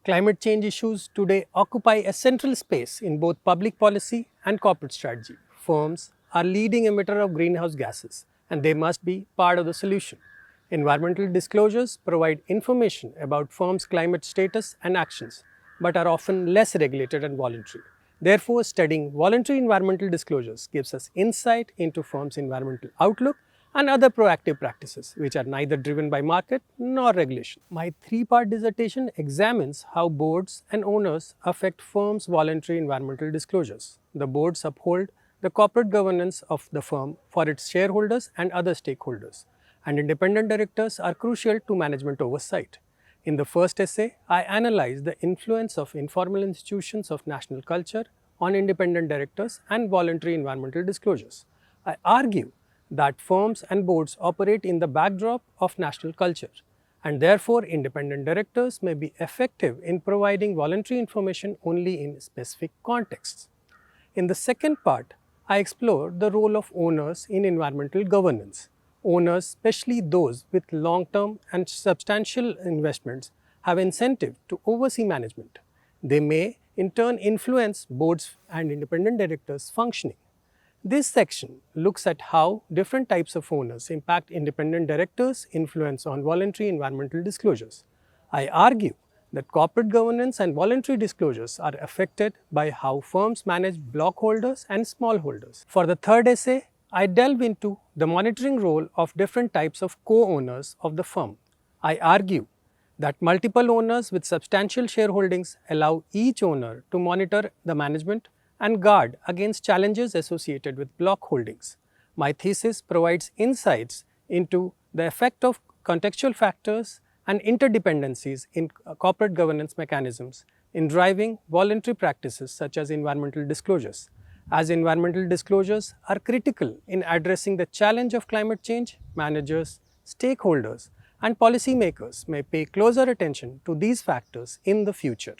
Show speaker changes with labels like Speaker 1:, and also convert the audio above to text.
Speaker 1: Climate change issues today occupy a central space in both public policy and corporate strategy. Firms are leading emitter of greenhouse gases, and they must be part of the solution. Environmental disclosures provide information about firms' climate status and actions, but are often less regulated and voluntary. Therefore, studying voluntary environmental disclosures gives us insight into firms' environmental outlook and other proactive practices which are neither driven by market nor regulation. My three-part dissertation examines how boards and owners affect firms' voluntary environmental disclosures. The boards uphold the corporate governance of the firm for its shareholders and other stakeholders, and independent directors are crucial to management oversight. In the first essay, I analyze the influence of informal institutions of national culture on independent directors and voluntary environmental disclosures. I argue that firms and boards operate in the backdrop of national culture, and therefore independent directors may be effective in providing voluntary information only in specific contexts. In the second part, I explore the role of owners in environmental governance. Owners, especially those with long-term and substantial investments, have incentive to oversee management. They may in turn influence boards and independent directors' functioning. This section looks at how different types of owners impact independent directors' influence on voluntary environmental disclosures. I argue that corporate governance and voluntary disclosures are affected by how firms manage block holders and smallholders. For the third essay, I delve into the monitoring role of different types of co-owners of the firm. I argue that multiple owners with substantial shareholdings allow each owner to monitor the management and guard against challenges associated with block holdings. My thesis provides insights into the effect of contextual factors and interdependencies in corporate governance mechanisms in driving voluntary practices such as environmental disclosures. As environmental disclosures are critical in addressing the challenge of climate change, managers, stakeholders, and policymakers may pay closer attention to these factors in the future.